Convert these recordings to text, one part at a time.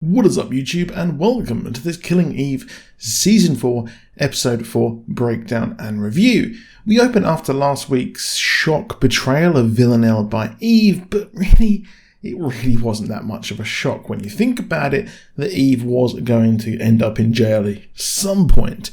What is up, YouTube, and welcome to this Killing Eve Season 4, Episode 4 breakdown and review. We open after last week's shock betrayal of Villanelle by Eve, but it really wasn't that much of a shock when you think about it, that Eve was going to end up in jail at some point.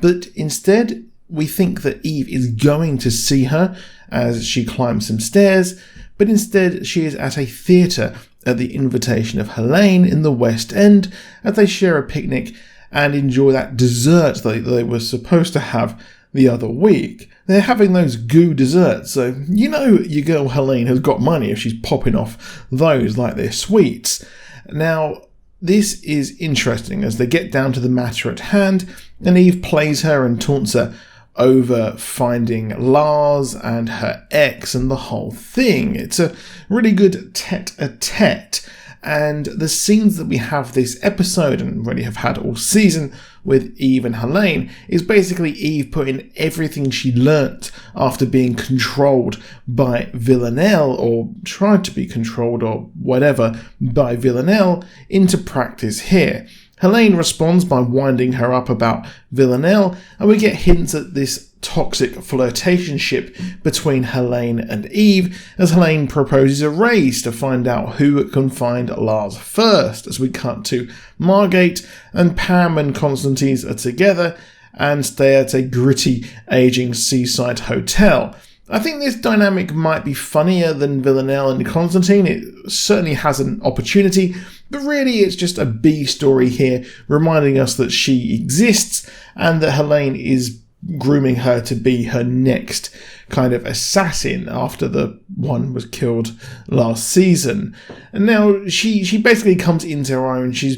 But instead, we think that Eve is going to see her as she climbs some stairs, but instead she is at a theatre at the invitation of Helene in the West End as they share a picnic and enjoy that dessert that they were supposed to have the other week. They're having those goo desserts, so you know your girl Helene has got money if she's popping off those like they're sweets. Now, this is interesting as they get down to the matter at hand, and Eve plays her and taunts her over finding Lars and her ex and the whole thing. It's a really good tete-a-tete, and the scenes that we have this episode and really have had all season with Eve and Helene is basically Eve putting everything she learnt after being controlled by Villanelle, or tried to be controlled or whatever by Villanelle, into practice here. Helene responds by winding her up about Villanelle, and we get hints at this toxic flirtationship between Helene and Eve as Helene proposes a race to find out who can find Lars first, as we cut to Margate and Pam and Constantine are together and stay at a gritty, aging seaside hotel. I think this dynamic might be funnier than Villanelle and Constantine. It certainly has an opportunity, but really it's just a B story here, reminding us that she exists and that Helene is grooming her to be her next kind of assassin after the one was killed last season. And now she basically comes into her own. She's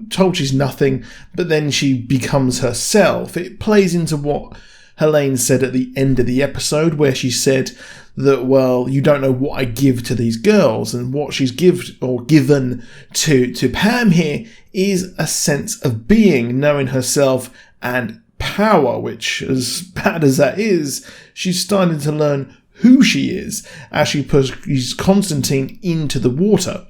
told she's nothing, but then she becomes herself. It plays into what Helene said at the end of the episode, where she said that, well, you don't know what I give to these girls, and what she's given to Pam here is a sense of being, knowing herself and power, which, as bad as that is, she's starting to learn who she is as she pushes Constantine into the water.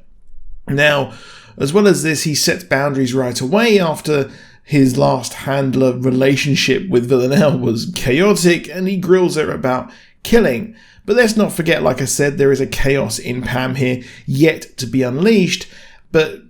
Now, as well as this, he sets boundaries right away after his last handler relationship with Villanelle was chaotic, and he grills her about killing. But let's not forget, like I said, there is a chaos in Pam here yet to be unleashed. But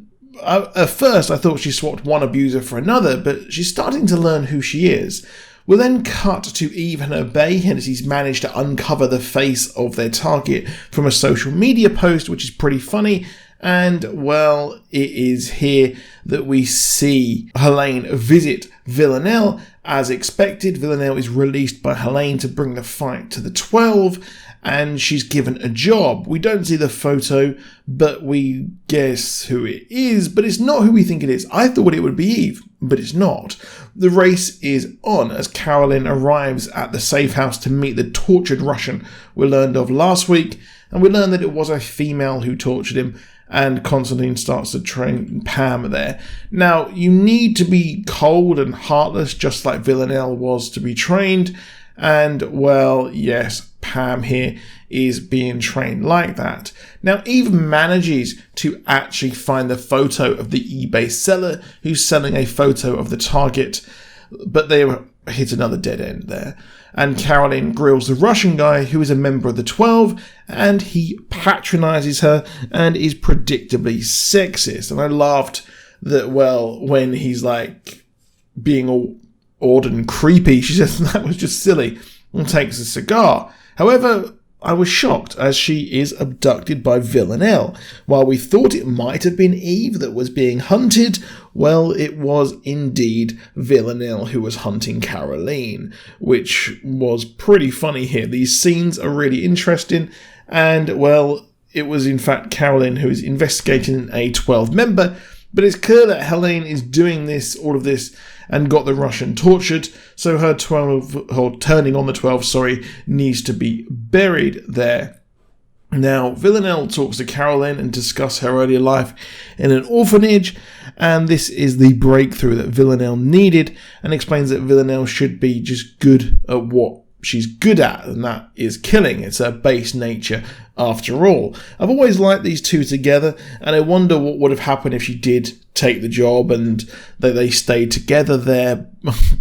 at first I thought she swapped one abuser for another, but she's starting to learn who she is. We'll then cut to Eve and her bae, and he's managed to uncover the face of their target from a social media post, which is pretty funny. And, well, it is here that we see Helene visit Villanelle. As expected, Villanelle is released by Helene to bring the fight to the 12, and she's given a job. We don't see the photo, but we guess who it is, but it's not who we think it is. I thought it would be Eve, but it's not. The race is on as Carolyn arrives at the safe house to meet the tortured Russian we learned of last week, and we learn that it was a female who tortured him, and Constantine starts to train Pam there. Now, you need to be cold and heartless, just like Villanelle was to be trained, and, well, yes, Pam here is being trained like that. Now, Eve manages to actually find the photo of the eBay seller who's selling a photo of the target, but they hit another dead end there. And Caroline grills the Russian guy who is a member of the 12, and he patronizes her and is predictably sexist. And I laughed that, well, when he's like being all odd and creepy, she says that was just silly, and takes a cigar. However, I was shocked as she is abducted by Villanelle. While we thought it might have been Eve that was being hunted, well, it was indeed Villanelle who was hunting Caroline, which was pretty funny here. These scenes are really interesting, and, well, it was in fact Caroline who is investigating a 12 member, but it's clear that Helene is doing all of this and got the Russian tortured, so her 12, or turning on the 12, needs to be buried there. Now, Villanelle talks to Caroline and discuss her earlier life in an orphanage, and this is the breakthrough that Villanelle needed, and explains that Villanelle should be just good at what she's good at, and that is killing. It's her base nature after all. I've always liked these two together, and I wonder what would have happened if she did take the job and they stayed together there.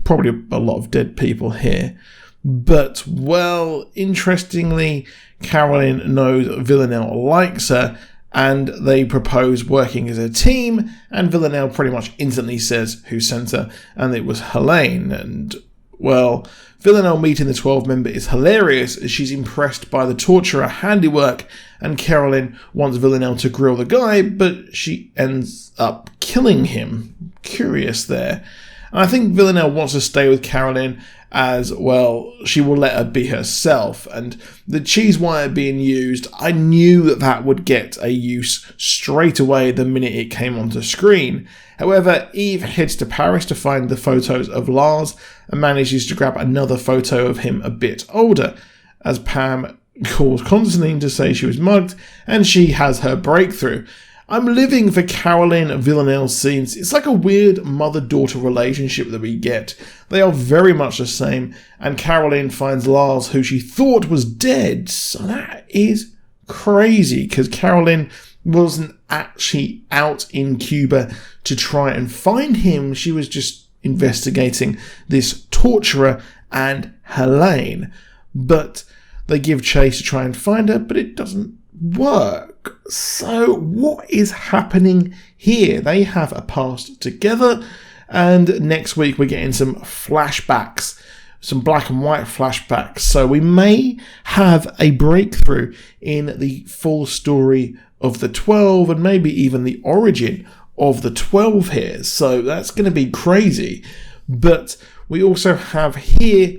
Probably a lot of dead people here. But, well, interestingly, Carolyn knows Villanelle likes her, and they propose working as a team, and Villanelle pretty much instantly says who sent her, and it was Helene. And, well, Villanelle meeting the 12 member is hilarious as she's impressed by the torturer handiwork, and Carolyn wants Villanelle to grill the guy, but she ends up killing him. Curious there. And I think Villanelle wants to stay with Carolyn as, well, she will let her be herself. And the cheese wire being used, I knew that would get a use straight away the minute it came onto screen. However, Eve heads to Paris to find the photos of Lars and manages to grab another photo of him a bit older, as Pam calls Constantine to say she was mugged, and she has her breakthrough. I'm living for Carolyn Villanelle scenes. It's like a weird mother-daughter relationship that we get. They are very much the same, and Carolyn finds Lars, who she thought was dead. So that is crazy, because Carolyn wasn't actually out in Cuba to try and find him. She was just investigating this torturer and Helene. But they give chase to try and find her, but it doesn't work. So what is happening here? They have a past together, and next week we're getting some flashbacks, some black and white flashbacks. So we may have a breakthrough in the full story of the 12, and maybe even the origin of the 12 here. So that's going to be crazy. But we also have here,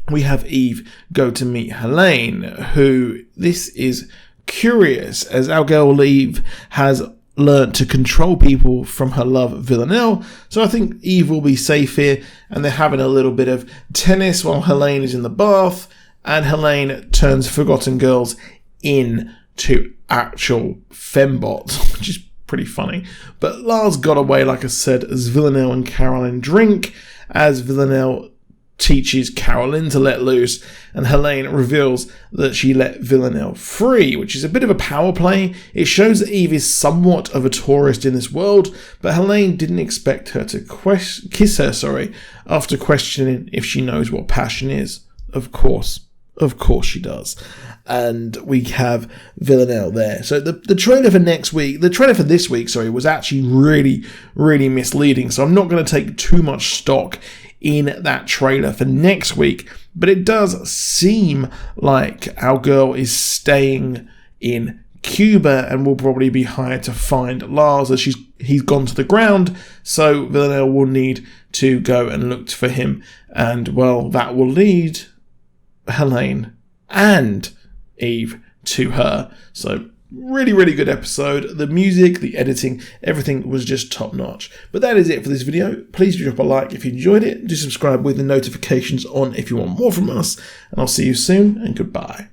we have Eve go to meet Helene, who, this is curious, as our girl Eve has learnt to control people from her love Villanelle. So I think Eve will be safe here, and they're having a little bit of tennis while Helene is in the bath, and Helene turns Forgotten Girls into actual fembots, which is pretty funny. But Lars got away, like I said, as Villanelle and Carolyn drink, as Villanelle teaches Carolyn to let loose, and Helene reveals that she let Villanelle free, which is a bit of a power play. It shows that Eve is somewhat of a tourist in this world, but Helene didn't expect her to kiss her, after questioning if she knows what passion is. Of course she does. And we have Villanelle there. So the trailer for this week, was actually really, really misleading. So I'm not going to take too much stock in that trailer for next week, but it does seem like our girl is staying in Cuba and will probably be hired to find Lars, as he's gone to the ground. So Villanelle will need to go and look for him, and, well, that will lead Helene and Eve to her. So really, really good episode. The music, the editing, everything was just top notch. But that is it for this video. Please do drop a like if you enjoyed it. Do subscribe with the notifications on if you want more from us. And I'll see you soon, and goodbye.